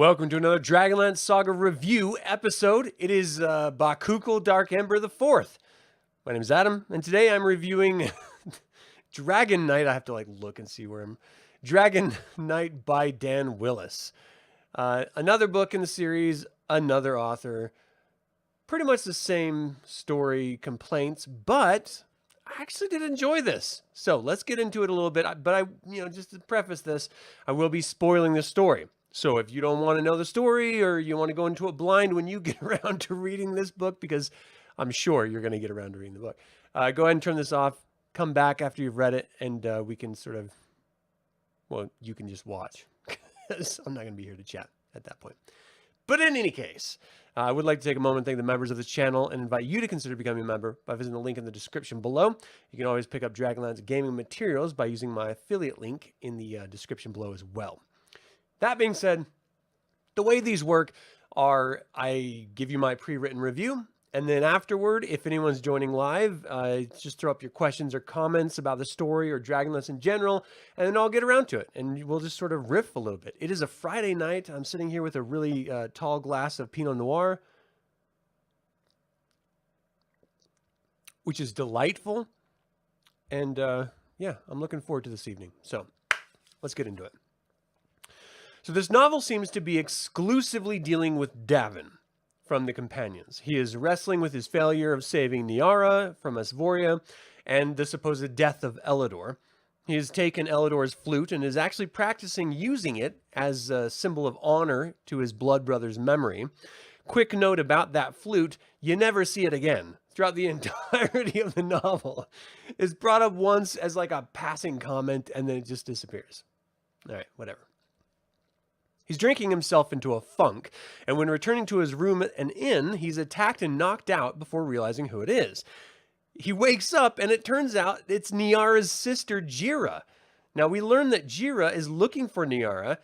Welcome to another DragonLance Saga review episode. It is Bakukal Dark Ember the 4th. My name is Adam, and today I'm reviewing Dragon Knight. I have to look and see where I'm. Dragon Knight by Dan Willis. Another book in the series, another author. Pretty much the same story complaints, but I actually did enjoy this. So let's get into it a little bit. But just to preface this, I will be spoiling the story. So if you don't want to know the story or you want to go into it blind when you get around to reading this book, because I'm sure you're going to get around to reading the book, go ahead and turn this off, come back after you've read it, and we can you can just watch. Because I'm not going to be here to chat at that point. But in any case, I would like to take a moment to thank the members of this channel and invite you to consider becoming a member by visiting the link in the description below. You can always pick up Dragonlance gaming materials by using my affiliate link in the description below as well. That being said, the way these work are I give you my pre-written review, and then afterward, if anyone's joining live, just throw up your questions or comments about the story or Dragonlance in general, and then I'll get around to it, and we'll just sort of riff a little bit. It is a Friday night. I'm sitting here with a really tall glass of Pinot Noir, which is delightful, and yeah, I'm looking forward to this evening. So let's get into it. So this novel seems to be exclusively dealing with Davin from the Companions. He is wrestling with his failure of saving Niara from Asvoria and the supposed death of Elidor. He has taken Elidor's flute and is actually practicing using it as a symbol of honor to his blood brother's memory. Quick note about that flute, you never see it again throughout the entirety of the novel. It's brought up once as like a passing comment and then it just disappears. All right, whatever. He's drinking himself into a funk, and when returning to his room at an inn, he's attacked and knocked out before realizing who it is. He wakes up, and it turns out it's Niara's sister, Jira. Now, we learn that Jira is looking for Niara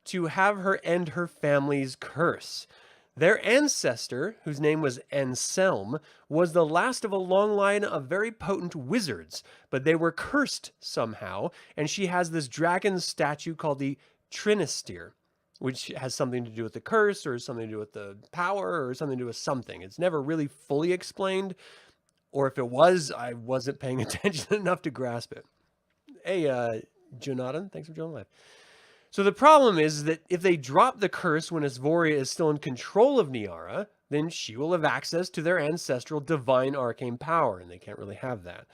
to have her end her family's curse. Their ancestor, whose name was Anselm, was the last of a long line of very potent wizards, but they were cursed somehow, and she has this dragon statue called the Trinisteer, which has something to do with the curse or something to do with the power or something to do with something. It's never really fully explained, or if it was, I wasn't paying attention enough to grasp it. Hey, Jonathan, thanks for joining live. So the problem is that if they drop the curse when Asvoria is still in control of Niara, then she will have access to their ancestral divine arcane power, and they can't really have that.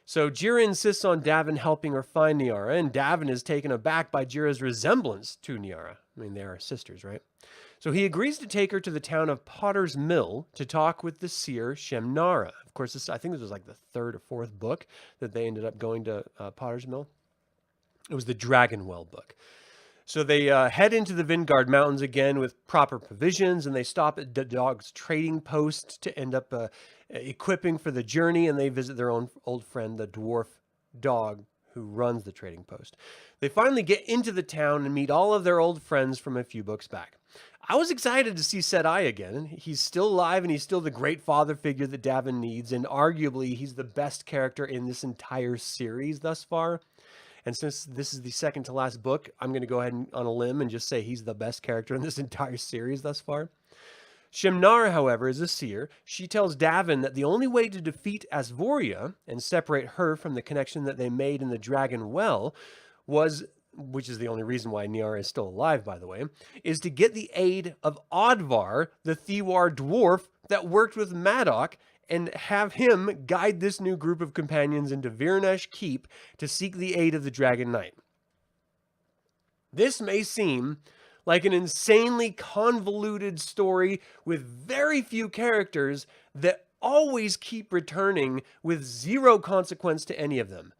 So Jira insists on Davin helping her find Niara, and Davin is taken aback by Jira's resemblance to Niara. I mean, they are sisters, right? So he agrees to take her to the town of Potter's Mill to talk with the seer Shemnara. Of course, I think this was like the third or fourth book that they ended up going to Potter's Mill. It was the Dragonwell book. So they head into the Vingard Mountains again with proper provisions, and they stop at the dog's trading post to end up equipping for the journey, and they visit their own old friend, the dwarf dog who runs the trading post. They finally get into the town and meet all of their old friends from a few books back. I was excited to see Sedai again. He's still alive, and he's still the great father figure that Davin needs, and arguably he's the best character in this entire series thus far. And since this is the second to last book, I'm going to go ahead on a limb and just say he's the best character in this entire series thus far. Shemnara, however, is a seer. She tells Davin that the only way to defeat Asvoria and separate her from the connection that they made in the Dragon Well was, which is the only reason why Niara is still alive, by the way, is to get the aid of Odvar, the Thewar dwarf that worked with Madoc, and have him guide this new group of companions into Virenash Keep to seek the aid of the Dragon Knight. This may seem like an insanely convoluted story with very few characters that always keep returning with zero consequence to any of them.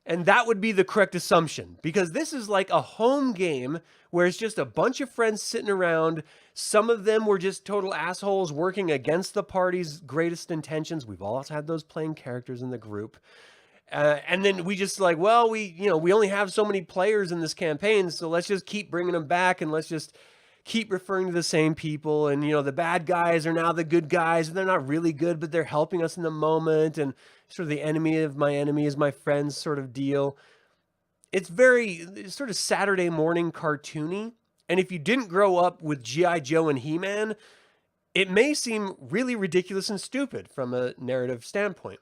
And that would be the correct assumption, because this is like a home game where it's just a bunch of friends sitting around. Some of them were just total assholes working against the party's greatest intentions. We've all had those playing characters in the group. And then we just like, well, we only have so many players in this campaign, so let's just keep bringing them back and let's just keep referring to the same people. And, the bad guys are now the good guys, and they're not really good, but they're helping us in the moment. And sort of the enemy of my enemy is my friend sort of deal. It's very sort of Saturday morning cartoony. And if you didn't grow up with G.I. Joe and He-Man, it may seem really ridiculous and stupid from a narrative standpoint.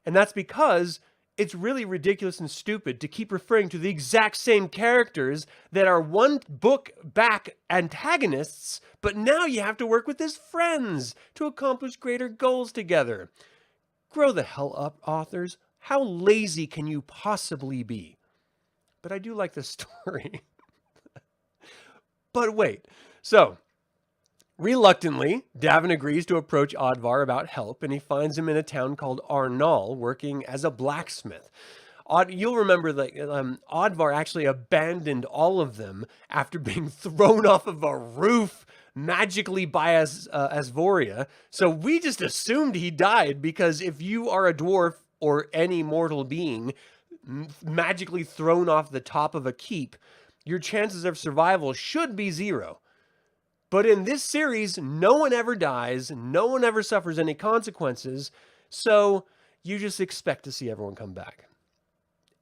And that's because it's really ridiculous and stupid to keep referring to the exact same characters that are one book back antagonists, but now you have to work with his friends to accomplish greater goals together. Grow the hell up, authors. How lazy can you possibly be? But I do like this story. But wait, so reluctantly, Davin agrees to approach Oddvar about help, and he finds him in a town called Arnal, working as a blacksmith. You'll remember that Oddvar actually abandoned all of them after being thrown off of a roof magically by Asvoria. So we just assumed he died, because if you are a dwarf or any mortal being magically thrown off the top of a keep, your chances of survival should be 0. But in this series, no one ever dies, no one ever suffers any consequences, so you just expect to see everyone come back.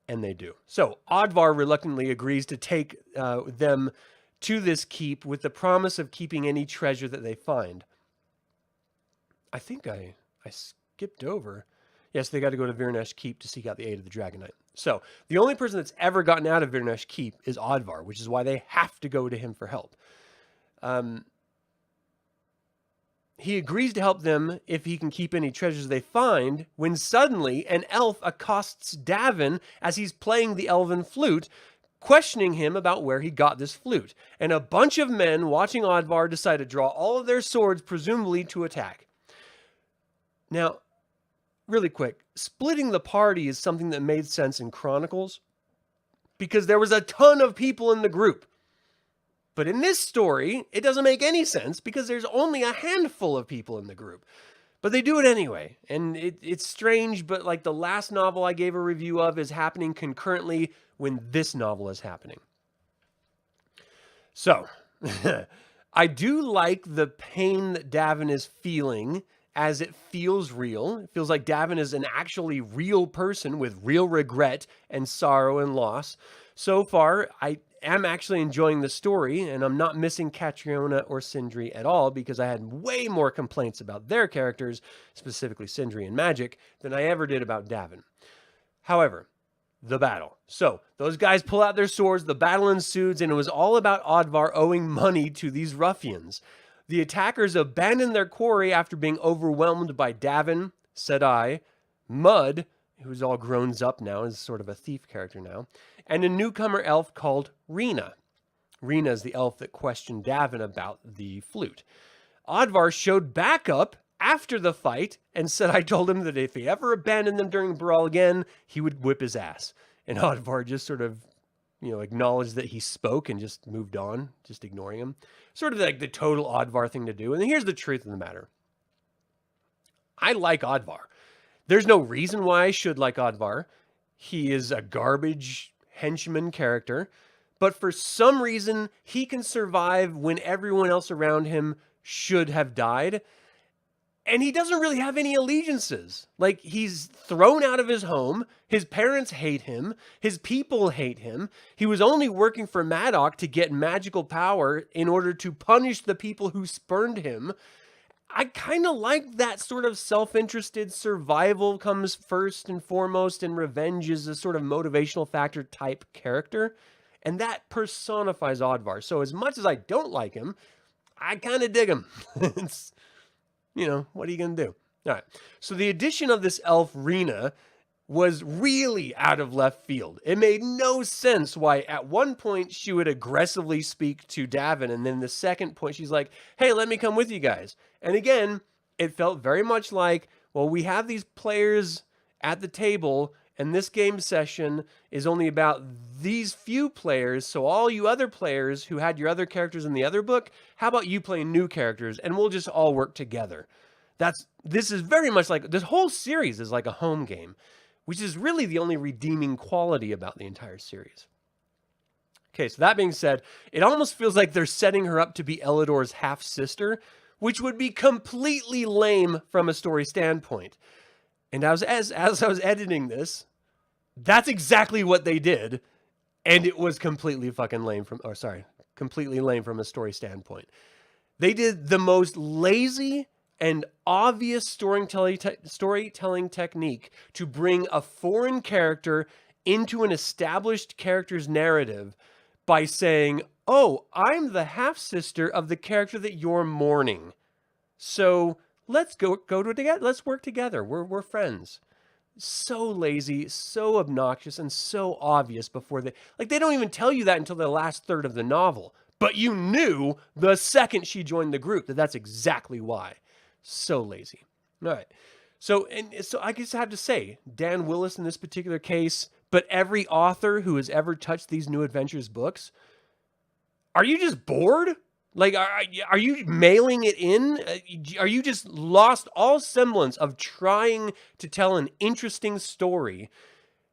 And they do. So Oddvar reluctantly agrees to take them to this keep with the promise of keeping any treasure that they find. I think I skipped over. Yes, they got to go to Virenash Keep to seek out the aid of the Dragon Knight. So the only person that's ever gotten out of Virenash Keep is Oddvar, which is why they have to go to him for help. He agrees to help them if he can keep any treasures they find, when suddenly an elf accosts Davin as he's playing the elven flute, questioning him about where he got this flute. And a bunch of men watching Oddvar decide to draw all of their swords, presumably to attack. Now, really quick, splitting the party is something that made sense in Chronicles, because there was a ton of people in the group. But in this story, it doesn't make any sense because there's only a handful of people in the group. But they do it anyway. And it's strange, but like the last novel I gave a review of is happening concurrently when this novel is happening. So, I do like the pain that Davin is feeling, as it feels real. It feels like Davin is an actually real person with real regret and sorrow and loss. So far, I am actually enjoying the story, and I'm not missing Catriona or Sindri at all, because I had way more complaints about their characters, specifically Sindri and Magic, than I ever did about Davin. However, the battle. So, those guys pull out their swords, the battle ensues, and it was all about Oddvar owing money to these ruffians. The attackers abandoned their quarry after being overwhelmed by Davin, Sedai, Mud, who's all grown up now, is sort of a thief character now, and a newcomer elf called Rena. Rena is the elf that questioned Davin about the flute. Oddvar showed back up after the fight and said I told him that if he ever abandoned them during Brawl again, he would whip his ass. And Oddvar just sort of, acknowledged that he spoke and just moved on, just ignoring him. Sort of like the total Oddvar thing to do. And here's the truth of the matter. I like Oddvar. There's no reason why I should like Oddvar. He is a garbage henchman character, but for some reason, he can survive when everyone else around him should have died. And he doesn't really have any allegiances. Like, he's thrown out of his home. His parents hate him. His people hate him. He was only working for Madoc to get magical power in order to punish the people who spurned him. I kind of like that sort of self-interested survival comes first and foremost, and revenge is a sort of motivational factor type character. And that personifies Oddvar. So as much as I don't like him, I kind of dig him. It's, what are you going to do? All right. So the addition of this elf Rena was really out of left field. It made no sense why at one point she would aggressively speak to Davin, and then the second point she's like, hey, let me come with you guys. And again, it felt very much like, well, we have these players at the table, and this game session is only about these few players, so all you other players who had your other characters in the other book, how about you play new characters, and we'll just all work together. This is very much like, this whole series is like a home game, which is really the only redeeming quality about the entire series. Okay, so that being said, it almost feels like they're setting her up to be Elidor's half-sister, which would be completely lame from a story standpoint. And as I was editing this, that's exactly what they did, and it was completely fucking lame completely lame from a story standpoint. They did the most lazy and obvious storytelling technique to bring a foreign character into an established character's narrative by saying, oh, I'm the half-sister of the character that you're mourning. So let's go together. Let's work together. We're friends. So lazy, so obnoxious, and so obvious before they don't even tell you that until the last third of the novel. But you knew the second she joined the group that that's exactly why. So lazy. All right. So I guess I have to say, Dan Willis in this particular case, but every author who has ever touched these New Adventures books, are you just bored? Like, are you mailing it in? Are you just lost all semblance of trying to tell an interesting story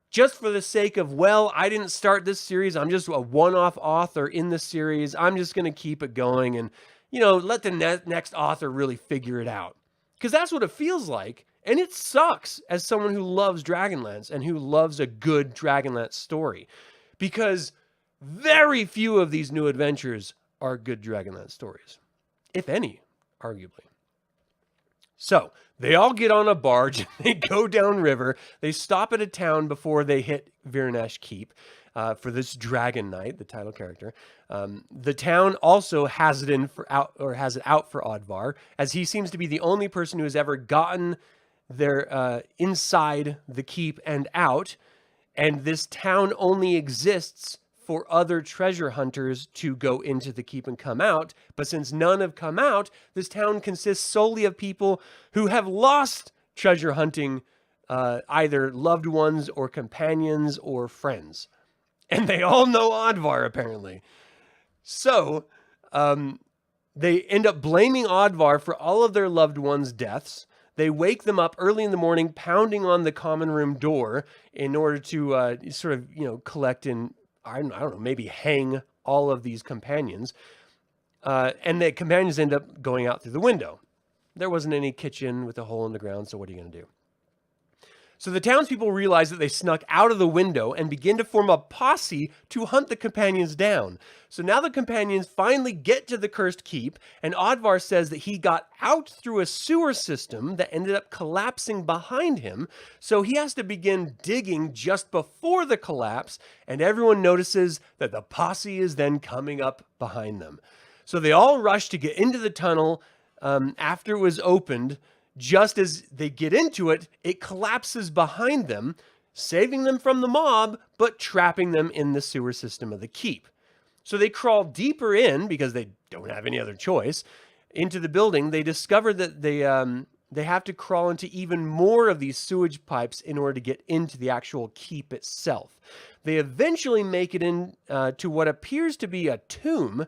just for the sake of, well, I didn't start this series. I'm just a one-off author in the series. I'm just going to keep it going and, let the next author really figure it out. Because that's what it feels like. And it sucks as someone who loves Dragonlance and who loves a good Dragonlance story. Because very few of these new adventures are good Dragonlance stories, if any, arguably. So they all get on a barge, they go downriver, they stop at a town before they hit Virenash Keep for this dragon knight, the title character. The town also has it out for Odvar, as he seems to be the only person who has ever gotten there inside the keep and out, and this town only exists for other treasure hunters to go into the keep and come out. But since none have come out, this town consists solely of people who have lost treasure hunting, either loved ones or companions or friends. And they all know Odvar, apparently. So they end up blaming Odvar for all of their loved ones' deaths. They wake them up early in the morning, pounding on the common room door in order to collect and, I don't know, maybe hang all of these companions. And the companions end up going out through the window. There wasn't any kitchen with a hole in the ground, so what are you going to do? So the townspeople realize that they snuck out of the window and begin to form a posse to hunt the companions down. So now the companions finally get to the cursed keep, and Odvar says that he got out through a sewer system that ended up collapsing behind him. So he has to begin digging just before the collapse, and everyone notices that the posse is then coming up behind them. So they all rush to get into the tunnel after it was opened. Just as they get into it, it collapses behind them, saving them from the mob, but trapping them in the sewer system of the keep. So they crawl deeper in, because they don't have any other choice, into the building. They discover that they have to crawl into even more of these sewage pipes in order to get into the actual keep itself. They eventually make it in to what appears to be a tomb.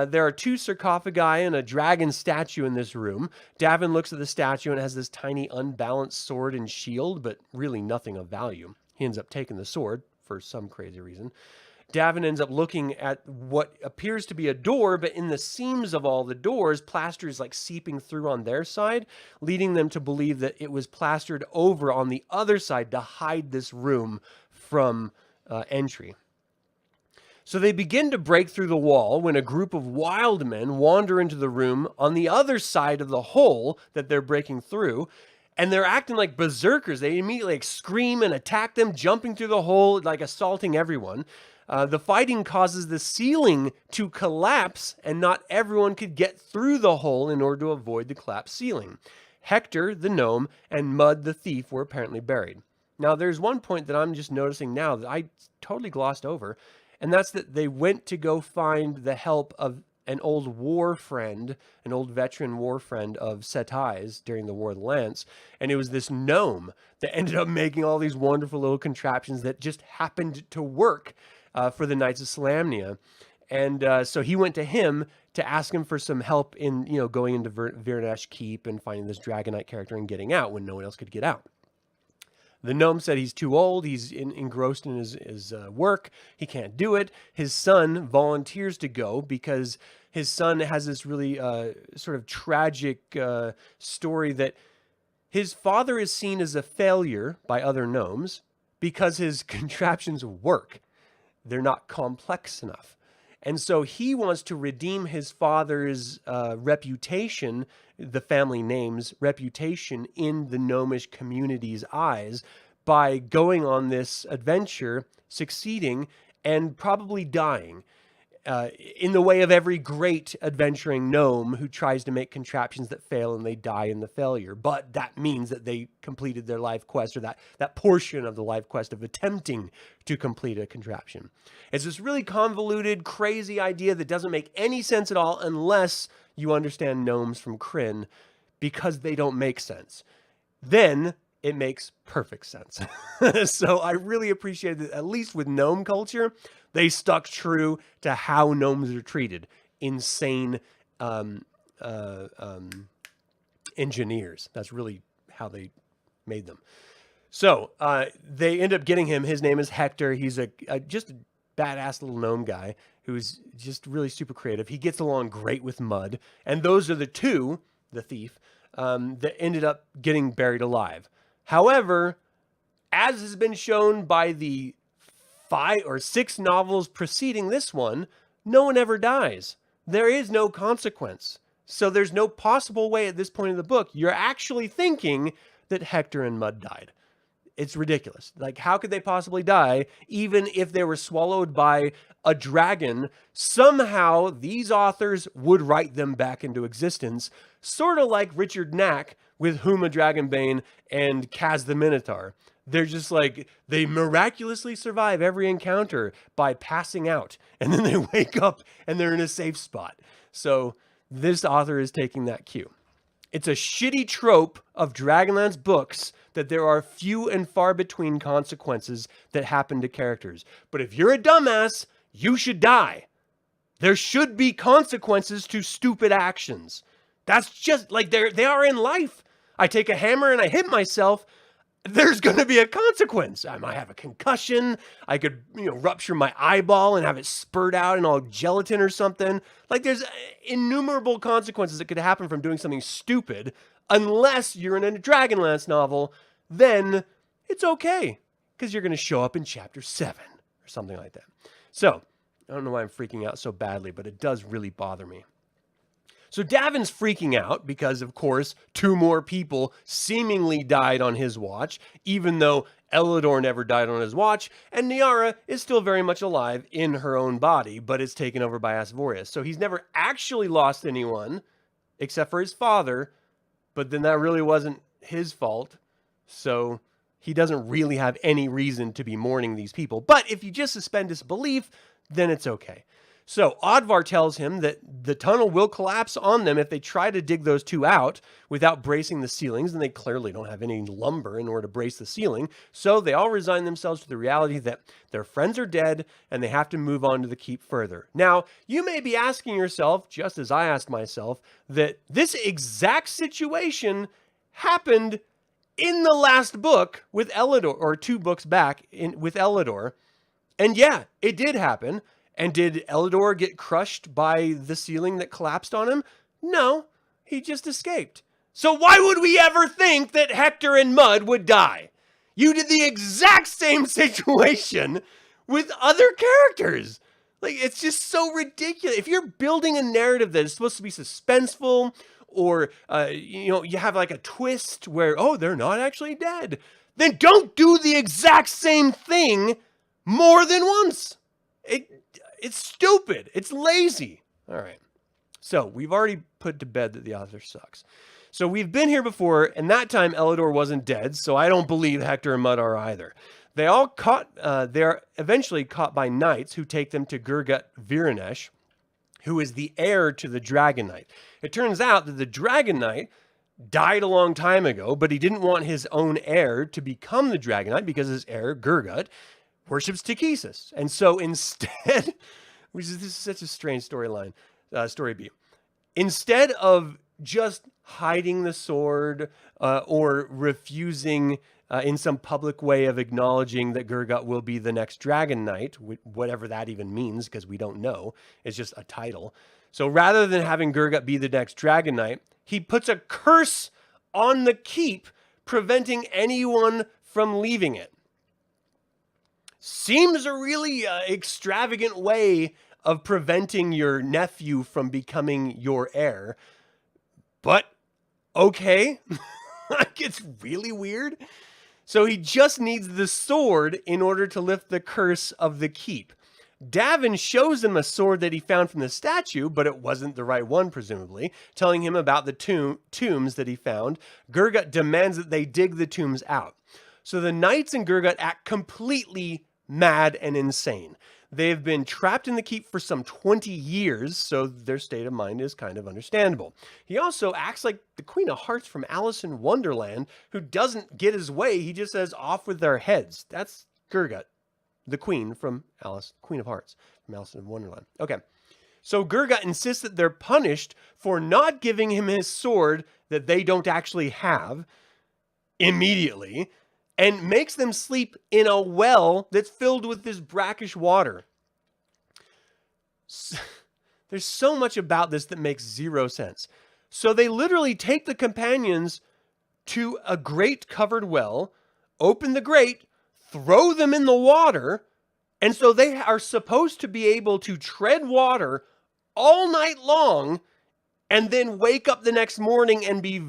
There are 2 sarcophagi and a dragon statue in this room. Davin looks at the statue and it has this tiny unbalanced sword and shield, but really nothing of value. He ends up taking the sword for some crazy reason. Davin ends up looking at what appears to be a door, but in the seams of all the doors, plaster is like seeping through on their side, leading them to believe that it was plastered over on the other side to hide this room from entry. So they begin to break through the wall when a group of wild men wander into the room on the other side of the hole that they're breaking through, and they're acting like berserkers. They immediately scream and attack them, jumping through the hole, assaulting everyone. The fighting causes the ceiling to collapse, and not everyone could get through the hole in order to avoid the collapsed ceiling. Hector, the gnome, and Mud, the thief, were apparently buried. Now, there's one point that I'm just noticing now that I totally glossed over, and that's that they went to go find the help of an old war friend, an old veteran war friend of Setai's during the War of the Lance, and it was this gnome that ended up making all these wonderful little contraptions that just happened to work for the Knights of Salamnia. And so he went to him to ask him for some help in, going into Virenash Keep and finding this Dragonite character and getting out when no one else could get out. The gnome said he's too old, he's engrossed in his work, he can't do it. His son volunteers to go because his son has this really sort of tragic story that his father is seen as a failure by other gnomes because his contraptions work. They're not complex enough. And so he wants to redeem his father's reputation, the family name's reputation in the gnomish community's eyes by going on this adventure, succeeding, and probably dying. In the way of every great adventuring gnome who tries to make contraptions that fail and they die in the failure. But that means that they completed their life quest, or that portion of the life quest of attempting to complete a contraption. It's this really convoluted, crazy idea that doesn't make any sense at all unless you understand gnomes from Krynn, because they don't make sense. Then it makes perfect sense. So I really appreciate that, at least with gnome culture, they stuck true to how gnomes are treated. Insane engineers. That's really how they made them. So they end up getting him. His name is Hector. He's just a badass little gnome guy who's just really super creative. He gets along great with Mud. And those are the two, the thief, that ended up getting buried alive. However, as has been shown by the 5 or 6 novels preceding this one, no one ever dies. There is no consequence. So there's no possible way at this point in the book you're actually thinking that Hector and Mud died. It's ridiculous. Like, how could they possibly die? Even if they were swallowed by a dragon, somehow these authors would write them back into existence, sort of like Richard Knack with Huma Dragonbane and Kaz the Minotaur. They're just like, they miraculously survive every encounter by passing out. And then they wake up and they're in a safe spot. So this author is taking that cue. It's a shitty trope of Dragonlance books that there are few and far between consequences that happen to characters. But if you're a dumbass, you should die. There should be consequences to stupid actions. That's just like they are in life. I take a hammer and I hit myself. There's going to be a consequence. I might have a concussion. I could, rupture my eyeball and have it spurt out in all gelatin or something. Like, there's innumerable consequences that could happen from doing something stupid. Unless you're in a Dragonlance novel, then it's okay, because you're going to show up in chapter 7 or something like that. So, I don't know why I'm freaking out so badly, but it does really bother me. So Davin's freaking out because, of course, 2 more people seemingly died on his watch, even though Elidor never died on his watch, and Niara is still very much alive in her own body, but is taken over by Asvorius. So he's never actually lost anyone, except for his father, but then that really wasn't his fault, so he doesn't really have any reason to be mourning these people. But if you just suspend disbelief, then it's okay. So Odvar tells him that the tunnel will collapse on them if they try to dig those 2 out without bracing the ceilings, and they clearly don't have any lumber in order to brace the ceiling. So they all resign themselves to the reality that their friends are dead and they have to move on to the keep further. Now, you may be asking yourself, just as I asked myself, that this exact situation happened in the last book with Elidor, or 2 books back with Elidor. And yeah, it did happen. And did Elidor get crushed by the ceiling that collapsed on him? No, he just escaped. So why would we ever think that Hector and Mud would die? You did the exact same situation with other characters. Like, it's just so ridiculous. If you're building a narrative that is supposed to be suspenseful, or, you have like a twist where, oh, they're not actually dead, then don't do the exact same thing more than once. It's stupid. It's lazy. All right. So we've already put to bed that the author sucks. So we've been here before, and that time Elidor wasn't dead, so I don't believe Hector and Mud are either. They're eventually caught by knights who take them to Gurgut Virenash, who is the heir to the Dragon Knight. It turns out that the Dragon Knight died a long time ago, but he didn't want his own heir to become the Dragon Knight because his heir, Gurgut, worships Takesis. And so instead, this is such a strange storyline, story beat. Instead of just hiding the sword or refusing in some public way of acknowledging that Gurgut will be the next Dragon Knight, whatever that even means, because we don't know, it's just a title. So rather than having Gurgut be the next Dragon Knight, he puts a curse on the keep, preventing anyone from leaving it. Seems a really extravagant way of preventing your nephew from becoming your heir. But okay, like it's really weird. So he just needs the sword in order to lift the curse of the keep. Davin shows him a sword that he found from the statue, but it wasn't the right one, presumably, telling him about the tombs that he found. Gurgut demands that they dig the tombs out. So the knights and Gurgut act completely mad and insane. They have been trapped in the keep for some 20 years, so their state of mind is kind of understandable. He also acts like the Queen of Hearts from Alice in Wonderland, who doesn't get his way. He just says, off with their heads. That's Gurgut, the Queen from Alice, Queen of Hearts from Alice in Wonderland. Okay, so Gurgut insists that they're punished for not giving him his sword that they don't actually have immediately, and makes them sleep in a well that's filled with this brackish water. There's so much about this that makes zero sense. So they literally take the companions to a grate covered well, open the grate, throw them in the water, and so they are supposed to be able to tread water all night long and then wake up the next morning and be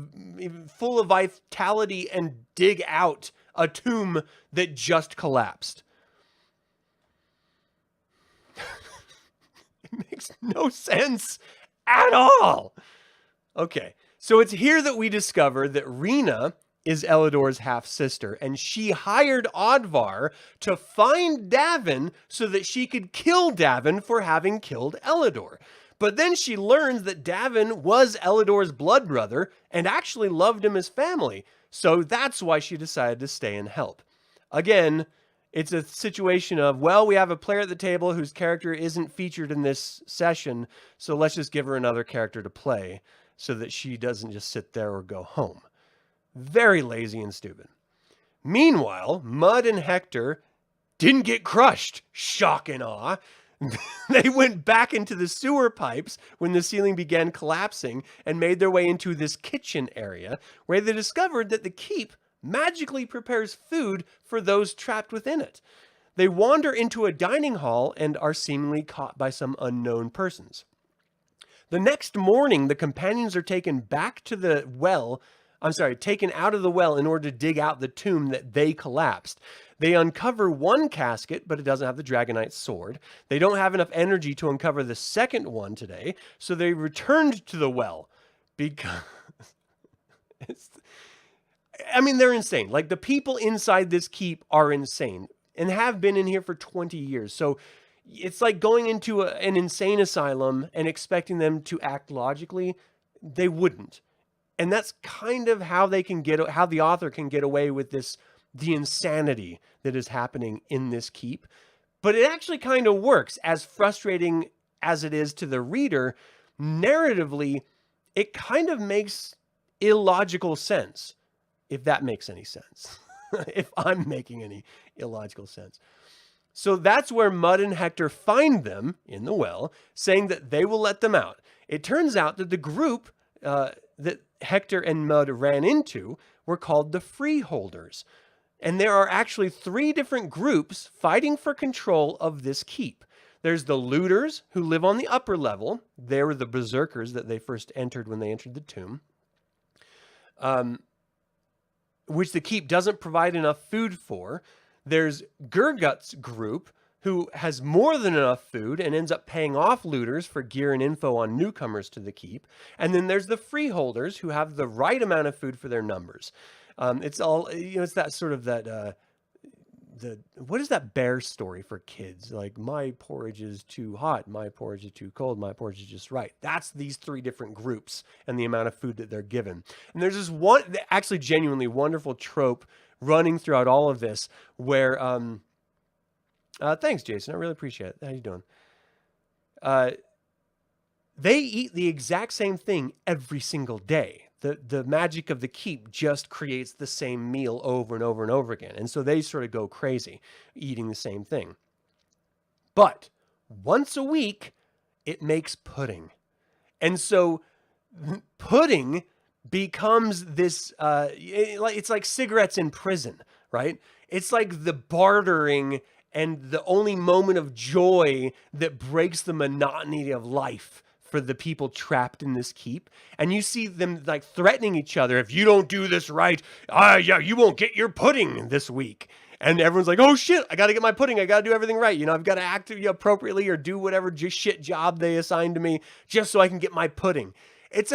full of vitality and dig out a tomb that just collapsed. It makes no sense at all. Okay, so it's here that we discover that Rena is Elidor's half-sister, and she hired Odvar to find Davin so that she could kill Davin for having killed Elidor. But then she learns that Davin was Elidor's blood brother and actually loved him as family. So that's why she decided to stay and help. Again, it's a situation of, well, we have a player at the table whose character isn't featured in this session, so let's just give her another character to play so that she doesn't just sit there or go home. Very lazy and stupid. Meanwhile, Mud and Hector didn't get crushed. Shock and awe. They went back into the sewer pipes when the ceiling began collapsing and made their way into this kitchen area where they discovered that the keep magically prepares food for those trapped within it. They wander into a dining hall and are seemingly caught by some unknown persons. The next morning, the companions are taken back to the well. Taken out of the well in order to dig out the tomb that they collapsed. They uncover one casket, but it doesn't have the Dragonite's sword. They don't have enough energy to uncover the second one today, so they returned to the well because they're insane. Like, the people inside this keep are insane and have been in here for 20 years. So it's like going into an insane asylum and expecting them to act logically. They wouldn't. And that's kind of how how the author can get away with the insanity that is happening in this keep. But it actually kind of works. As frustrating as it is to the reader, narratively, it kind of makes illogical sense, if that makes any sense. If I'm making any illogical sense. So that's where Mud and Hector find them in the well, saying that they will let them out. It turns out that the group that Hector and Mud ran into were called the Freeholders. And there are actually 3 different groups fighting for control of this keep. There's the looters who live on the upper level. They were the berserkers that they first entered when they entered the tomb. Which the keep doesn't provide enough food for. There's Gurgut's group, who has more than enough food and ends up paying off looters for gear and info on newcomers to the keep. And then there's the Freeholders, who have the right amount of food for their numbers. It's all, it's that sort of what is that bear story for kids? Like, my porridge is too hot, my porridge is too cold, my porridge is just right. That's these 3 different groups and the amount of food that they're given. And there's this one, actually genuinely wonderful trope running throughout all of this where, thanks, Jason. I really appreciate it. How you doing? They eat the exact same thing every single day. The magic of the keep just creates the same meal over and over and over again. And so they sort of go crazy eating the same thing. But once a week, it makes pudding. And so pudding becomes this, it's like cigarettes in prison, right? It's like the bartering and the only moment of joy that breaks the monotony of life for the people trapped in this keep. And you see them like threatening each other. If you don't do this right, yeah, you won't get your pudding this week. And everyone's like, oh shit, I got to get my pudding. I got to do everything right. I've got to act appropriately or do whatever shit job they assigned to me just so I can get my pudding. It's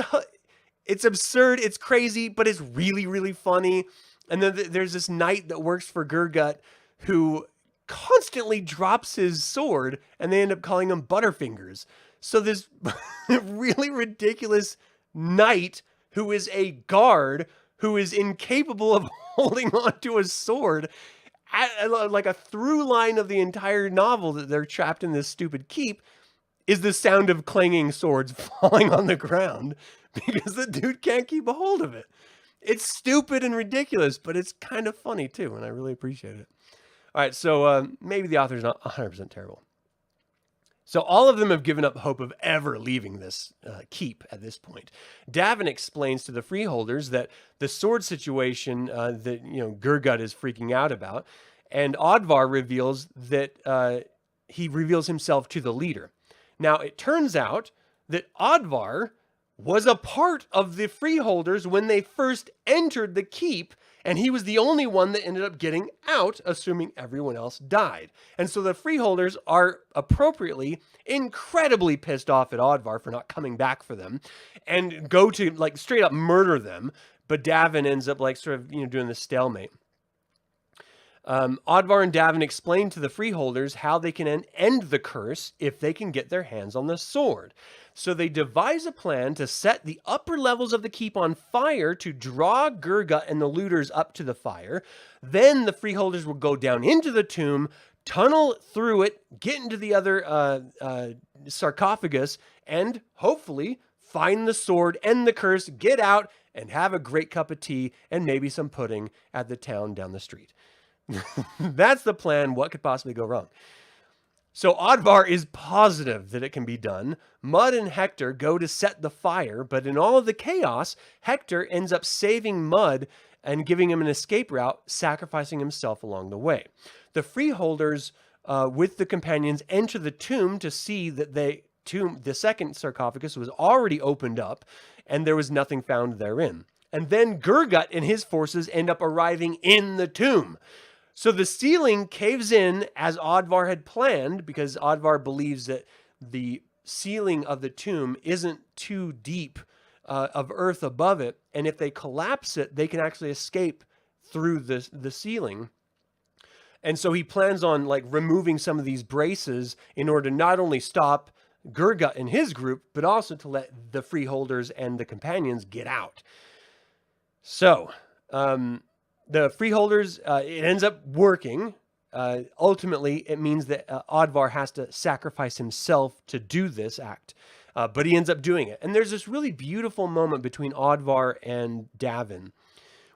absurd. It's crazy, but it's really, really funny. And then there's this knight that works for Gurgut who constantly drops his sword, and they end up calling him Butterfingers. So this really ridiculous knight who is a guard who is incapable of holding onto a sword, like a through line of the entire novel that they're trapped in this stupid keep, is the sound of clanging swords falling on the ground because the dude can't keep a hold of it. It's stupid and ridiculous, but it's kind of funny too, and I really appreciate it. All right, so maybe the author's not 100% terrible. So all of them have given up hope of ever leaving this keep at this point. Davin explains to the freeholders that the sword situation that Gurgut is freaking out about, and Oddvar reveals that he reveals himself to the leader. Now it turns out that Oddvar was a part of the freeholders when they first entered the keep, and he was the only one that ended up getting out, assuming everyone else died. And so the freeholders are appropriately incredibly pissed off at Oddvar for not coming back for them and go to like straight up murder them. But Davin ends up like sort of, doing the stalemate. Oddvar and Davin explain to the freeholders how they can end the curse if they can get their hands on the sword. So they devise a plan to set the upper levels of the keep on fire to draw Gurgut and the looters up to the fire. Then the freeholders will go down into the tomb, tunnel through it, get into the other sarcophagus, and hopefully find the sword, end the curse, get out, and have a great cup of tea and maybe some pudding at the town down the street. That's the plan. What could possibly go wrong? So Oddvar is positive that it can be done. Mud and Hector go to set the fire, but in all of the chaos, Hector ends up saving Mud and giving him an escape route, sacrificing himself along the way. The freeholders, with the companions, enter the tomb to see that the second sarcophagus was already opened up, and there was nothing found therein. And then Gurgut and his forces end up arriving in the tomb. So the ceiling caves in as Oddvar had planned, because Oddvar believes that the ceiling of the tomb isn't too deep of earth above it. And if they collapse it, they can actually escape through the ceiling. And so he plans on like removing some of these braces in order to not only stop Gurgut and his group, but also to let the freeholders and the companions get out. So, the freeholders, it ends up working. Ultimately, it means that Oddvar has to sacrifice himself to do this act, but he ends up doing it. And there's this really beautiful moment between Oddvar and Davin,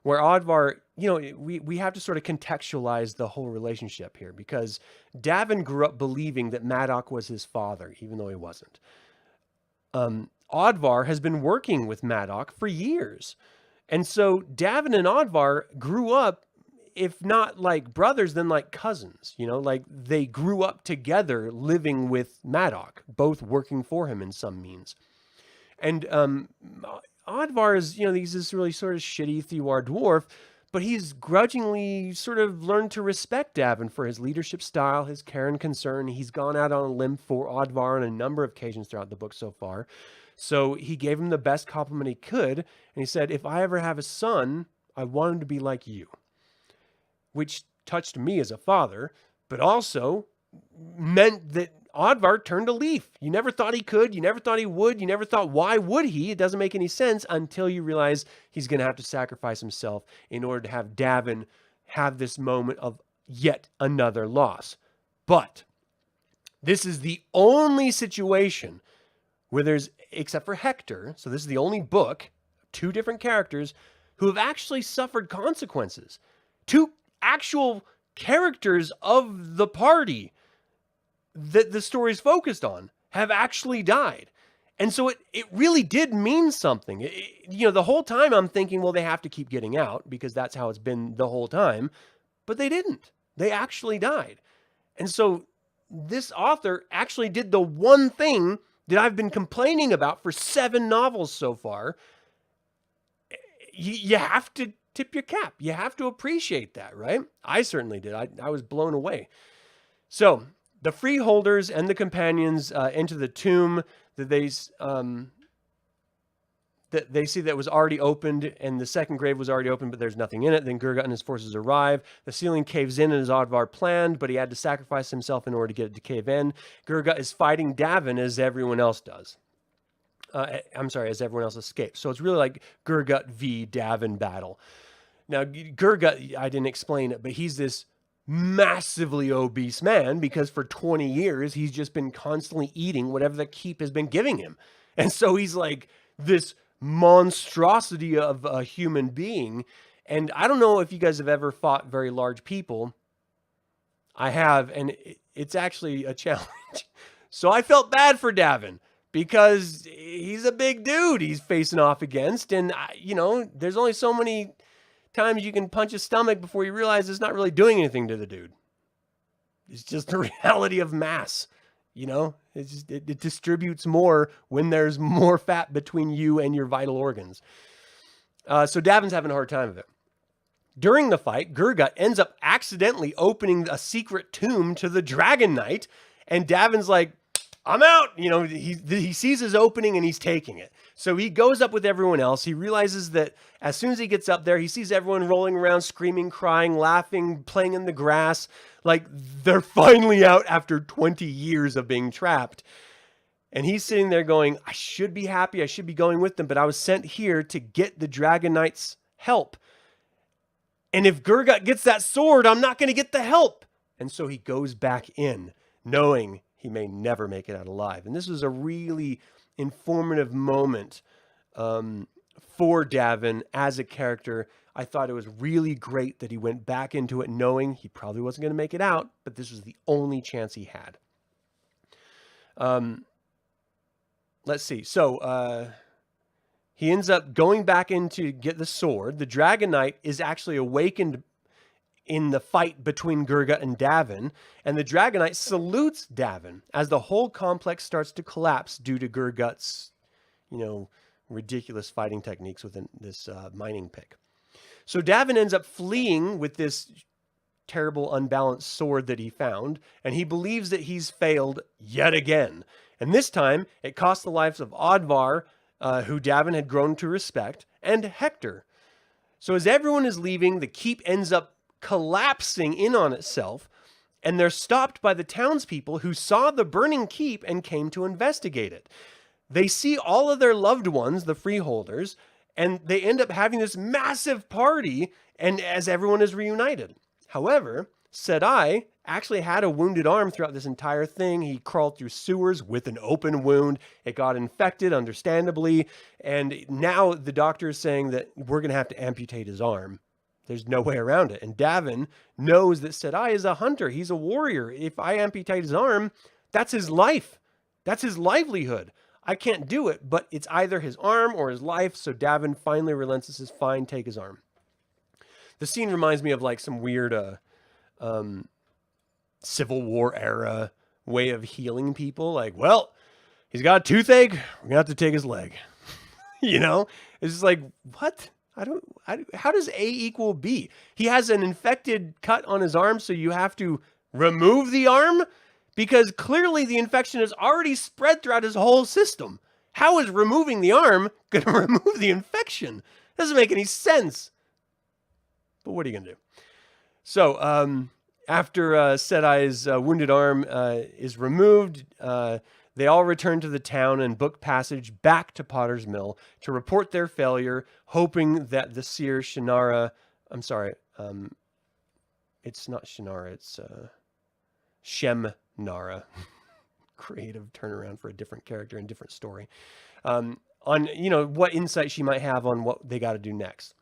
where Oddvar, we have to sort of contextualize the whole relationship here, because Davin grew up believing that Maddock was his father, even though he wasn't. Oddvar has been working with Maddock for years. And so Davin and Oddvar grew up, if not like brothers, then like cousins, like they grew up together living with Maddock, both working for him in some means. And Oddvar is, he's this really sort of shitty Thewar dwarf, but he's grudgingly sort of learned to respect Davin for his leadership style, his care and concern. He's gone out on a limb for Oddvar on a number of occasions throughout the book so far. So he gave him the best compliment he could, and he said, if I ever have a son, I want him to be like you. Which touched me as a father, but also meant that Oddvar turned a leaf. You never thought he could, you never thought he would, you never thought, why would he? It doesn't make any sense until you realize he's going to have to sacrifice himself in order to have Davin have this moment of yet another loss. But this is the only situation where there's, except for Hector, so this is the only book, two different characters who have actually suffered consequences. Two actual characters of the party that the story is focused on have actually died. And so it really did mean something. The whole time I'm thinking, well, they have to keep getting out because that's how it's been the whole time. But they didn't. They actually died. And so this author actually did the one thing that I've been complaining about for 7 novels so far. You have to tip your cap. You have to appreciate that, right? I certainly did. I was blown away. So the freeholders and the companions enter the tomb that they see that was already opened, and the second grave was already opened, but there's nothing in it. Then Gurgut and his forces arrive. The ceiling caves in as Odvar planned, but he had to sacrifice himself in order to get it to cave in. Gurgut is fighting Davin as everyone else does. As everyone else escapes. So it's really like Gurgut v. Davin battle. Now, Gurgut, I didn't explain it, but he's this massively obese man because for 20 years, he's just been constantly eating whatever the keep has been giving him. And so he's like this monstrosity of a human being. And I don't know if you guys have ever fought very large people. I have, and it's actually a challenge. So I felt bad for Davin, because he's a big dude he's facing off against. And, there's only so many times you can punch his stomach before you realize it's not really doing anything to the dude. It's just the reality of mass. It distributes more when there's more fat between you and your vital organs. So Davin's having a hard time of it. During the fight, Gurgut ends up accidentally opening a secret tomb to the Dragon Knight. And Davin's like, I'm out. He sees his opening and he's taking it. So he goes up with everyone else. He realizes that as soon as he gets up there, he sees everyone rolling around, screaming, crying, laughing, playing in the grass. Like they're finally out after 20 years of being trapped. And he's sitting there going, I should be happy. I should be going with them. But I was sent here to get the Dragon Knight's help. And if Gurgut gets that sword, I'm not going to get the help. And so he goes back in, knowing he may never make it out alive. And this was a really informative moment for Davin as a character. I thought it was really great that he went back into it knowing he probably wasn't going to make it out, but this was the only chance he had. Let's see. So he ends up going back in to get the sword. The Dragon Knight is actually awakened in the fight between Gurgut and Davin, and the Dragon Knight salutes Davin as the whole complex starts to collapse due to Gurgut's, ridiculous fighting techniques within this mining pick. So Davin ends up fleeing with this terrible unbalanced sword that he found, and he believes that he's failed yet again. And this time, it cost the lives of Odvar, who Davin had grown to respect, and Hector. So as everyone is leaving, the keep ends up collapsing in on itself, and they're stopped by the townspeople who saw the burning keep and came to investigate it. They see all of their loved ones, the freeholders, and they end up having this massive party, and as everyone is reunited. However, Sedai actually had a wounded arm throughout this entire thing. He crawled through sewers with an open wound. It got infected, understandably, and now the doctor is saying that we're going to have to amputate his arm. There's no way around it. And Davin knows that Sedai is a hunter. He's a warrior. If I amputate his arm, that's his life. That's his livelihood. I can't do it, but it's either his arm or his life. So Davin finally relents and says, fine, take his arm. The scene reminds me of like some weird Civil War era way of healing people. Like, well, he's got a toothache. We're going to have to take his leg. It's just like, what? How does A equal B? He has an infected cut on his arm, so you have to remove the arm? Because clearly the infection has already spread throughout his whole system. How is removing the arm going to remove the infection? Doesn't make any sense. But what are you going to do? So, after Sedai's wounded arm is removed, they all return to the town and book passage back to Potter's Mill to report their failure, hoping that the seer Shannara, it's not Shannara, it's Shemnara. Creative turnaround for a different character and different story. On, what insight she might have on what they got to do next.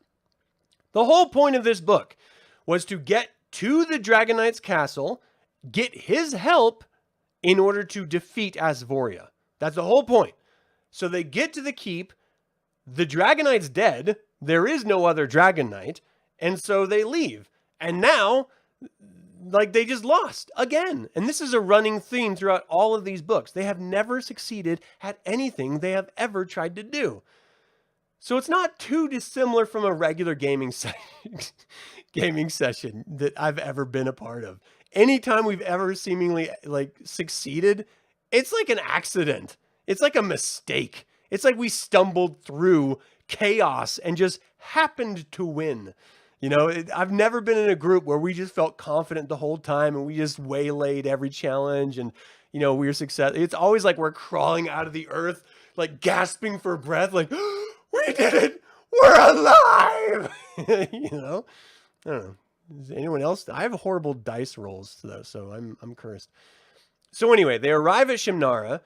The whole point of this book was to get to the Dragon Knight's castle, get his help, in order to defeat Asvoria. That's the whole point. So they get to the keep, the Dragon Knight's dead, there is no other Dragon Knight, and so they leave. And now like they just lost again. And this is a running theme throughout all of these books. They have never succeeded at anything they have ever tried to do. So it's not too dissimilar from a regular gaming session that I've ever been a part of. Anytime we've ever seemingly like succeeded, it's like an accident. It's like a mistake. It's like we stumbled through chaos and just happened to win. You know, I've never been in a group where we just felt confident the whole time and we just waylaid every challenge and, you know, we were successful. It's always like we're crawling out of the earth, like gasping for breath, like, we did it! We're alive! You know? I don't know. Is anyone else? I have horrible dice rolls, though, so I'm cursed. So anyway, they arrive at Shimnara,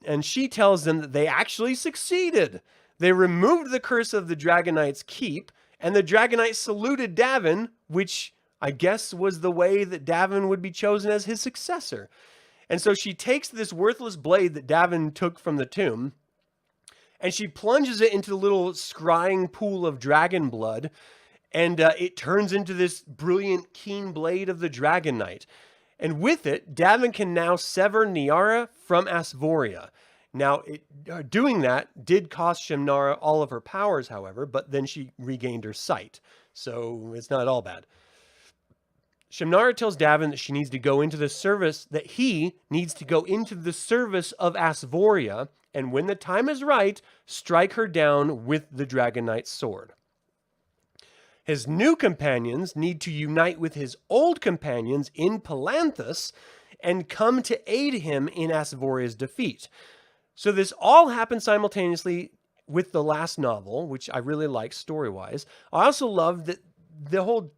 and she tells them that they actually succeeded. They removed the curse of the Dragonite's keep, and the Dragonite saluted Davin, which I guess was the way that Davin would be chosen as his successor. And so she takes this worthless blade that Davin took from the tomb, and she plunges it into the little scrying pool of dragon blood, and it turns into this brilliant, keen blade of the Dragonite. And with it, Davin can now sever Niara from Asvoria. Now, doing that did cost Shimnara all of her powers, however, but then she regained her sight. So it's not all bad. Shimnara tells Davin that she needs to go into the service, that he needs to go into the service of Asvoria, and when the time is right, strike her down with the Dragonite's sword. His new companions need to unite with his old companions in Palanthas and come to aid him in Asvoria's defeat. So this all happened simultaneously with the last novel, which I really like story-wise. I also love that the whole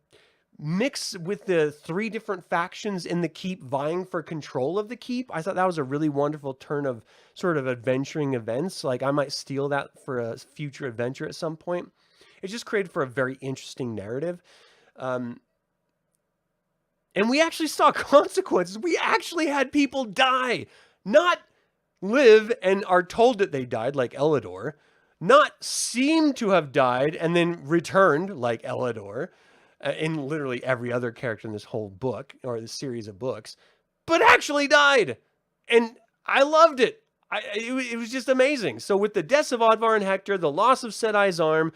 mix with the 3 different factions in the keep vying for control of the keep. I thought that was a really wonderful turn of sort of adventuring events. Like I might steal that for a future adventure at some point. It just created for a very interesting narrative. And we actually saw consequences. We actually had people die, not live and are told that they died like Elidor, not seem to have died and then returned like Elidor, in literally every other character in this whole book or this series of books, but actually died. And I loved it. It was just amazing. So with the deaths of Odvar and Hector, the loss of Sedai's arm,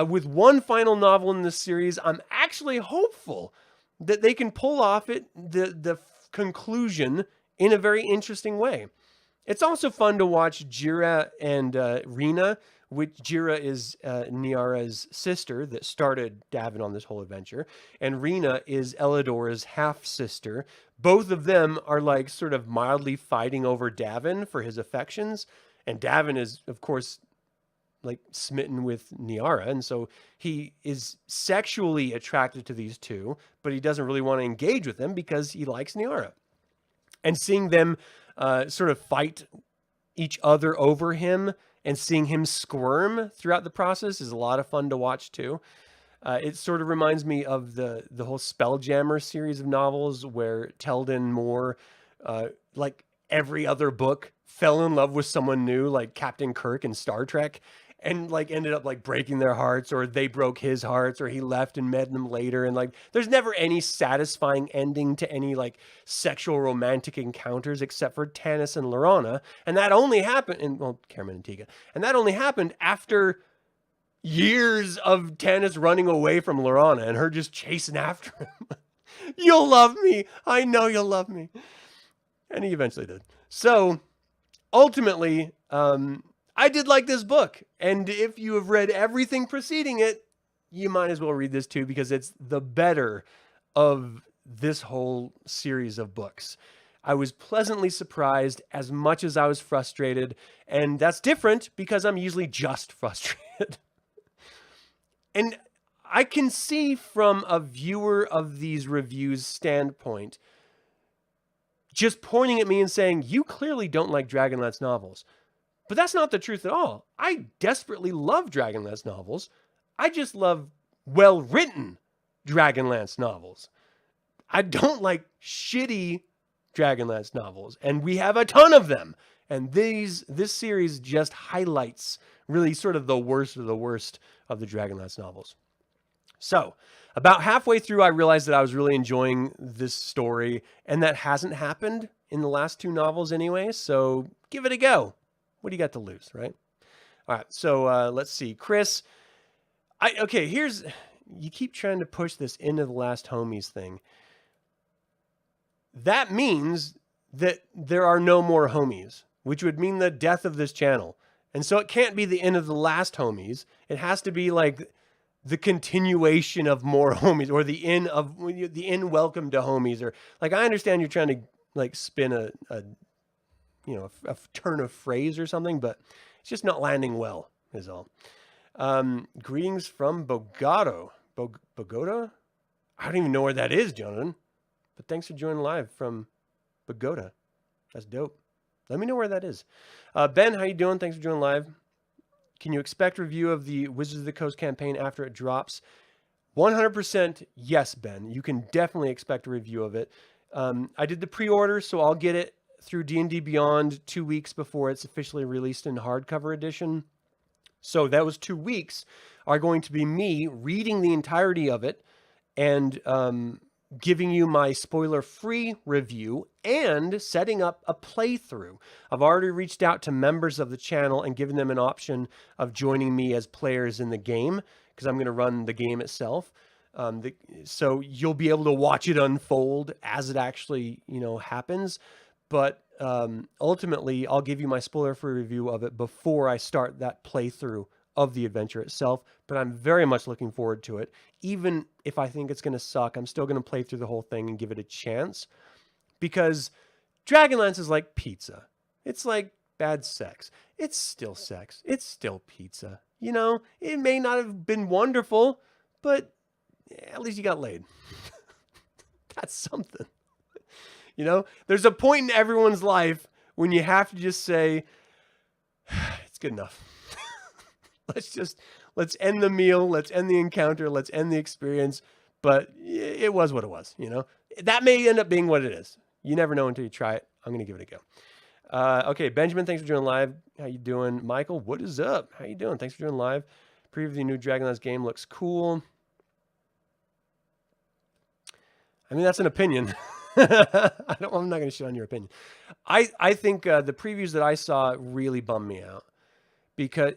with one final novel in this series, I'm actually hopeful that they can pull off the conclusion in a very interesting way. It's also fun to watch Jira and Rena, which Jira is Niara's sister that started Davin on this whole adventure, and Rena is Elidor's half-sister. Both of them are like sort of mildly fighting over Davin for his affections, and Davin is, of course, like smitten with Niara, and so he is sexually attracted to these two, but he doesn't really want to engage with them because he likes Niara. And seeing them sort of fight each other over him and seeing him squirm throughout the process is a lot of fun to watch too. It sort of reminds me of the whole Spelljammer series of novels where Teldin Moore, like every other book, fell in love with someone new, like Captain Kirk in Star Trek, and like ended up like breaking their hearts, or they broke his hearts, or he left and met them later. And like, there's never any satisfying ending to any like sexual romantic encounters except for Tanis and Laurana. And that only happened in, well, Cameron and Tiga. And that only happened after years of Tanis running away from Laurana and her just chasing after him. You'll love me. I know you'll love me. And he eventually did. So ultimately, I did like this book, and if you have read everything preceding it, you might as well read this too, because it's the better of this whole series of books. I was pleasantly surprised as much as I was frustrated, and that's different because I'm usually just frustrated. And I can see from a viewer of these reviews' standpoint, just pointing at me and saying, you clearly don't like Dragonlance novels. But that's not the truth at all. I desperately love Dragonlance novels. I just love well-written Dragonlance novels. I don't like shitty Dragonlance novels, and we have a ton of them. And this series just highlights really sort of the worst of the worst of the Dragonlance novels. So, About halfway through, I realized that I was really enjoying this story, and that hasn't happened in the last 2 novels anyway, so give it a go. What do you got to lose, right? All right, so let's see. Chris, here's... You keep trying to push this into the last homies thing. That means that there are no more homies, which would mean the death of this channel. And so it can't be the end of the last homies. It has to be like the continuation of more homies, or the end welcome to homies, or like, I understand you're trying to like spin a turn of phrase or something, but it's just not landing well, is all. Greetings from Bogota. Bogota? I don't even know where that is, Jonathan. But thanks for joining live from Bogota. That's dope. Let me know where that is. Ben, how you doing? Thanks for joining live. Can you expect review of the Wizards of the Coast campaign after it drops? 100% yes, Ben. You can definitely expect a review of it. I did the pre-order, so I'll get it through D&D Beyond 2 weeks before it's officially released in hardcover edition. So those 2 weeks are going to be me reading the entirety of it and giving you my spoiler-free review and setting up a playthrough. I've already reached out to members of the channel and given them an option of joining me as players in the game, because I'm going to run the game itself. So you'll be able to watch it unfold as it actually, happens. But ultimately, I'll give you my spoiler-free review of it before I start that playthrough of the adventure itself. But I'm very much looking forward to it. Even if I think it's going to suck, I'm still going to play through the whole thing and give it a chance. Because Dragonlance is like pizza. It's like bad sex. It's still sex. It's still pizza. It may not have been wonderful, but at least you got laid. That's something. There's a point in everyone's life when you have to just say, it's good enough. Let's end the meal. Let's end the encounter. Let's end the experience. But it was what it was, That may end up being what it is. You never know until you try it. I'm going to give it a go. Okay, Benjamin, thanks for joining live. How you doing? Michael, what is up? How you doing? Thanks for joining live. Preview of the new Dragonlance game looks cool. I mean, that's an opinion. I'm not going to shit on your opinion. I think the previews that I saw really bummed me out, because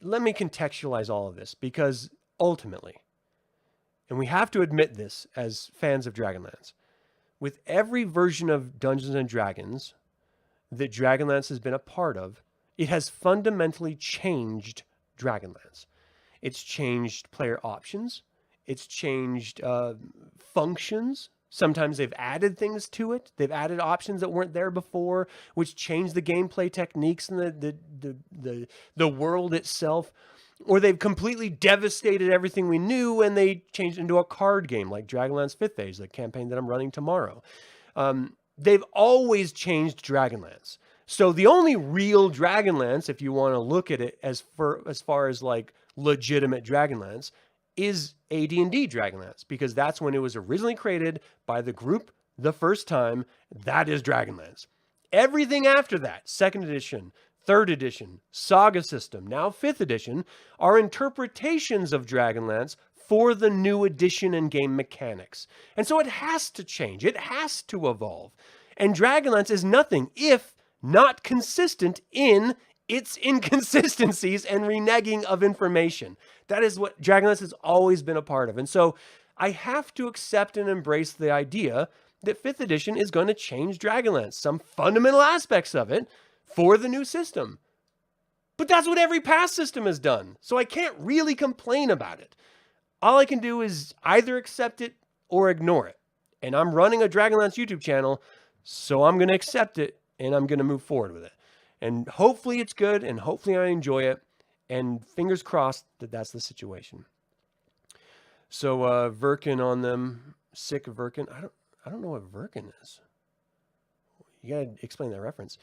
let me contextualize all of this, because ultimately, and we have to admit this as fans of Dragonlance, with every version of Dungeons and Dragons that Dragonlance has been a part of, it has fundamentally changed Dragonlance. It's changed player options. It's changed functions. Sometimes they've added things to it. They've added options that weren't there before, which changed the gameplay techniques and the world itself. Or they've completely devastated everything we knew and they changed it into a card game like Dragonlance 5th Age, the campaign that I'm running tomorrow. They've always changed Dragonlance. So the only real Dragonlance, if you want to look at it as far as like legitimate Dragonlance, is AD&D Dragonlance, because that's when it was originally created by the group the first time. That is Dragonlance. Everything after that, 2nd edition, 3rd edition, Saga system, now 5th edition, are interpretations of Dragonlance for the new edition and game mechanics. And so it has to change. It has to evolve. And Dragonlance is nothing if not consistent in its inconsistencies and reneging of information. That is what Dragonlance has always been a part of. And so I have to accept and embrace the idea that 5th edition is going to change Dragonlance, some fundamental aspects of it, for the new system. But that's what every past system has done. So I can't really complain about it. All I can do is either accept it or ignore it. And I'm running a Dragonlance YouTube channel, so I'm going to accept it and I'm going to move forward with it. And hopefully it's good, and hopefully I enjoy it, and fingers crossed that that's the situation. So Verkin on them, sick of Verkin. I don't know what Verkin is. You gotta explain that reference.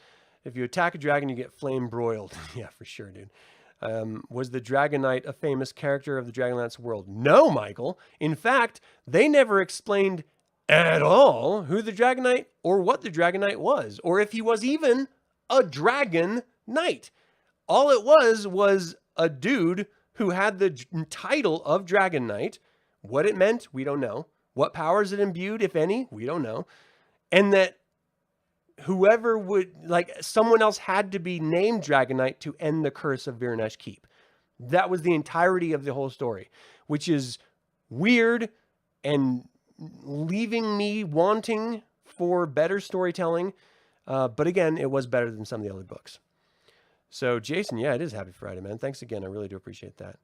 If you attack a dragon, you get flame broiled. Yeah, for sure, dude. Was the Dragon Knight a famous character of the Dragonlance world? No, Michael. In fact, they never explained at all who the Dragon Knight or what the Dragon Knight was, or if he was even a Dragon Knight. All it was a dude who had the title of Dragon Knight, What it meant, we don't know. What powers it imbued, if any, we don't know. And that whoever would, like, someone else had to be named Dragonite to end the curse of Virenash Keep. That was the entirety of the whole story, which is weird and leaving me wanting for better storytelling. But again, it was better than some of the other books. So Jason, yeah, it is Happy Friday, man. Thanks again. I really do appreciate that.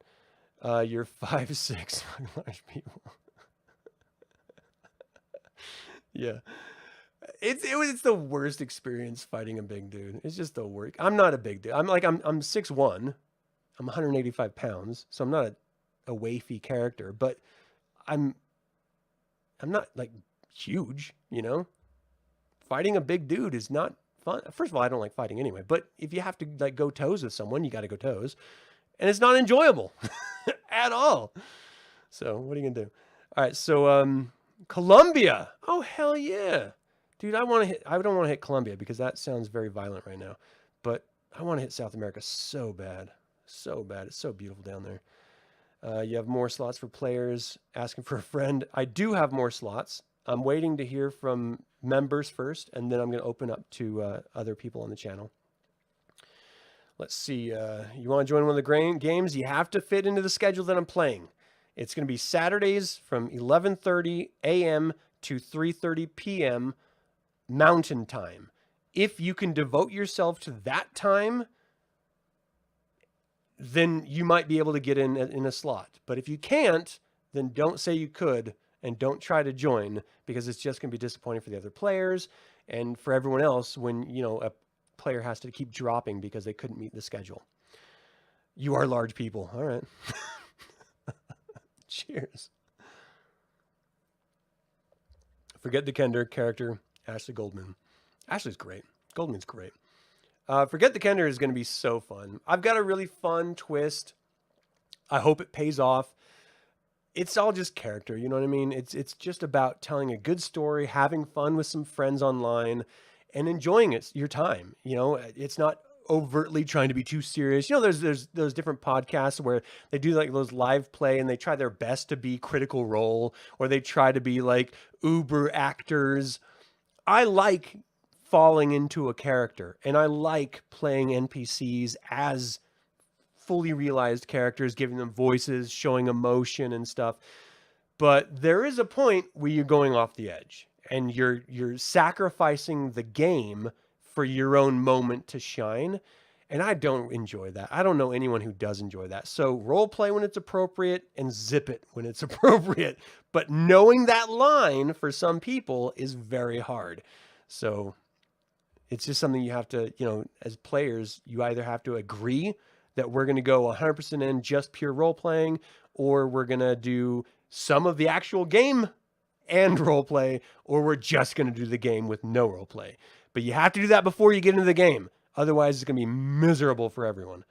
You're 5'6", large people. Yeah. It's the worst experience fighting a big dude. It's just the worst. I'm not a big dude. I'm 6'1". I'm 185 pounds, so I'm not a wafy character, but I'm not like huge, you know? Fighting a big dude is not fun. First of all, I don't like fighting anyway, but if you have to like go toes with someone, you got to go toes. And it's not enjoyable at all. So what are you gonna do? All right, so Colombia. Oh hell yeah. Dude, I don't want to hit Colombia because that sounds very violent right now. But I want to hit South America so bad. So bad. It's so beautiful down there. You have more slots for players asking for a friend. I do have more slots. I'm waiting to hear from members first, and then I'm going to open up to other people on the channel. Let's see. You want to join one of the games? You have to fit into the schedule that I'm playing. It's going to be Saturdays from 11:30 a.m. to 3:30 p.m. Mountain Time. If you can devote yourself to that time, then you might be able to get in a slot. But if you can't, then don't say you could and don't try to join, because it's just going to be disappointing for the other players and for everyone else when, you know, a player has to keep dropping because they couldn't meet the schedule. You are large people. All right. Cheers. Forget the Kender character, Ashley Goldman. Ashley's great. Goldman's great. Forget the Kender is going to be so fun. I've got a really fun twist. I hope it pays off. It's all just character, you know what I mean? It's just about telling a good story, having fun with some friends online, and enjoying your time. You know, it's not overtly trying to be too serious. You know, there's those different podcasts where they do like those live play and they try their best to be Critical Role, or they try to be like uber actors. I like falling into a character, and I like playing NPCs as fully realized characters, giving them voices, showing emotion and stuff. But there is a point where you're going off the edge and you're sacrificing the game for your own moment to shine. And I don't enjoy that. I don't know anyone who does enjoy that. So role play when it's appropriate and zip it when it's appropriate. But knowing that line for some people is very hard. So it's just something you have to, you know, as players, you either have to agree that we're going to go 100% in just pure role playing, or we're going to do some of the actual game and role play, or we're just going to do the game with no role play. But you have to do that before you get into the game. Otherwise, it's going to be miserable for everyone.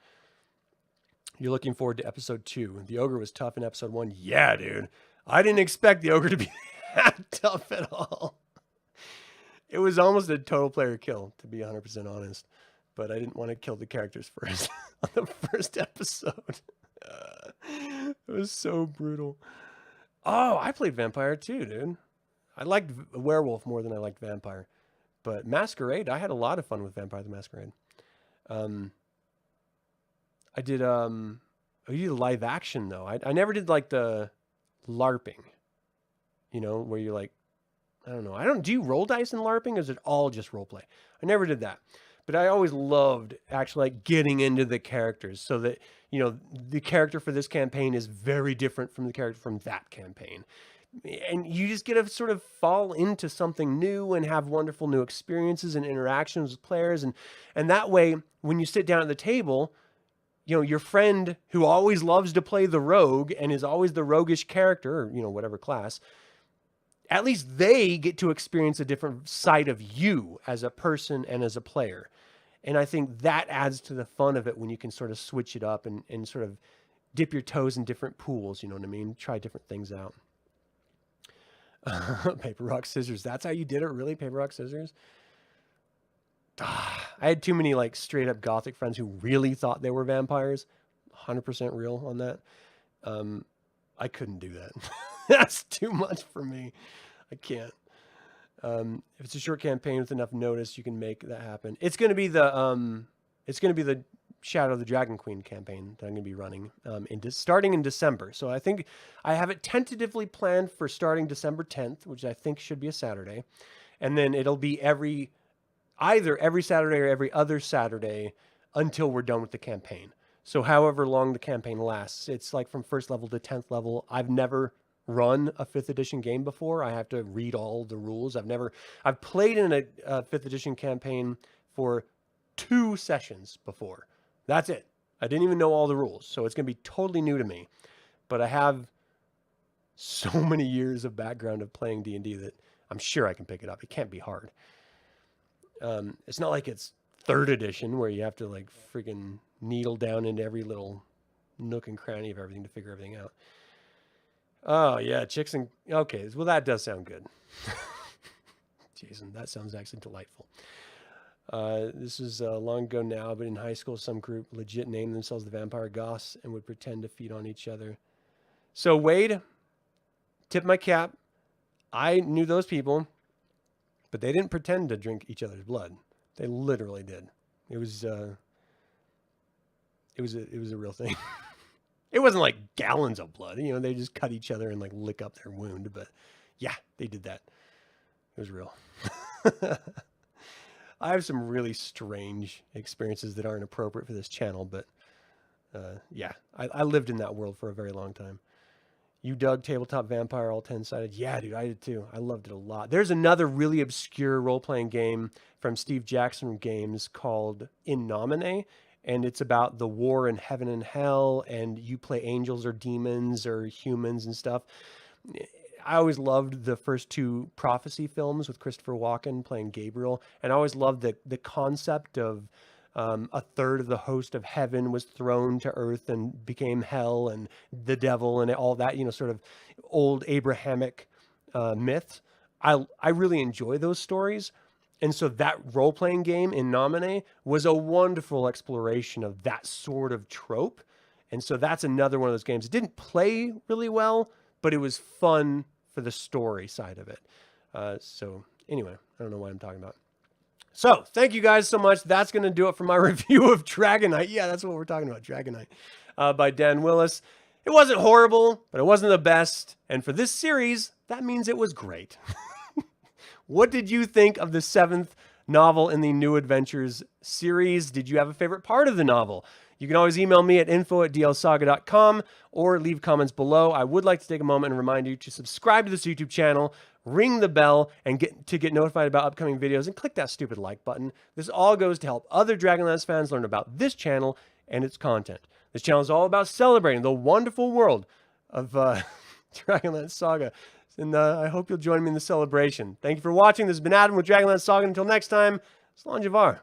You're looking forward to episode 2. The ogre was tough in episode 1. Yeah, dude. I didn't expect the ogre to be that tough at all. It was almost a total player kill, to be 100% honest. But I didn't want to kill the characters first on the first episode. It was so brutal. Oh, I played Vampire too, dude. I liked Werewolf more than I liked Vampire. But Masquerade, I had a lot of fun with Vampire the Masquerade. I did live action though. I never did like the LARPing. You know, where you're like, I don't know. Do you roll dice in LARPing, or is it all just role play? I never did that. But I always loved actually like getting into the characters so that, you know, the character for this campaign is very different from the character from that campaign. And you just get to sort of fall into something new and have wonderful new experiences and interactions with players. And that way, when you sit down at the table, you know, your friend who always loves to play the rogue and is always the roguish character, or, you know, whatever class, at least they get to experience a different side of you as a person and as a player. And I think that adds to the fun of it when you can sort of switch it up and sort of dip your toes in different pools, you know what I mean? Try different things out. Paper, rock, scissors. That's how you did it? Really? Paper, rock, scissors? I had too many like straight up gothic friends who really thought they were vampires. 100% real on that. I couldn't do that. That's too much for me. I can't. If it's a short campaign with enough notice, you can make that happen. It's going to be the Shadow of the Dragon Queen campaign that I'm going to be running starting in December. So I think I have it tentatively planned for starting December 10th, which I think should be a Saturday. And then it'll be either every Saturday or every other Saturday until we're done with the campaign. So however long the campaign lasts, it's like from first level to 10th level. I've never run a 5th edition game before. I have to read all the rules. I've played in a 5th edition campaign for 2 sessions before. That's it. I didn't even know all the rules. So it's going to be totally new to me. But I have so many years of background of playing D&D that I'm sure I can pick it up. It can't be hard. It's not like it's 3rd edition where you have to like freaking needle down into every little nook and cranny of everything to figure everything out. Oh, yeah, chicks and... Okay, well, that does sound good. Jason, that sounds actually delightful. This is long ago now, but in high school, some group legit named themselves the Vampire Goths and would pretend to feed on each other. So, Wade, tip my cap. I knew those people, but they didn't pretend to drink each other's blood. They literally did. It was a real thing. It wasn't like gallons of blood. You know, they just cut each other and like lick up their wound. But yeah, they did that. It was real. I have some really strange experiences that aren't appropriate for this channel. But yeah, I lived in that world for a very long time. You dug Tabletop Vampire all 10-sided? Yeah, dude, I did too. I loved it a lot. There's another really obscure role-playing game from Steve Jackson Games called In Nomine. And it's about the war in heaven and hell, and you play angels or demons or humans and stuff. I always loved the first 2 Prophecy films with Christopher Walken playing Gabriel. And I always loved the concept of a third of the host of heaven was thrown to earth and became hell, and the devil and all that, you know, sort of old Abrahamic myths. I really enjoy those stories. And so that role-playing game In Nomine was a wonderful exploration of that sort of trope. And so that's another one of those games. It didn't play really well, but it was fun for the story side of it. So anyway, I don't know what I'm talking about. So thank you guys so much. That's going to do it for my review of Dragonite. Yeah, that's what we're talking about, Dragonite, by Dan Willis. It wasn't horrible, but it wasn't the best. And for this series, that means it was great. What did you think of the 7th novel in the New Adventures series? Did you have a favorite part of the novel? You can always email me at info@dlsaga.com or leave comments below. I would like to take a moment and remind you to subscribe to this YouTube channel, ring the bell, and get notified about upcoming videos, and click that stupid like button. This all goes to help other Dragonlance fans learn about this channel and its content. This channel is all about celebrating the wonderful world of DragonLance Saga. And I hope you'll join me in the celebration. Thank you for watching. This has been Adam with DragonLance Saga. Until next time, Slán Javar.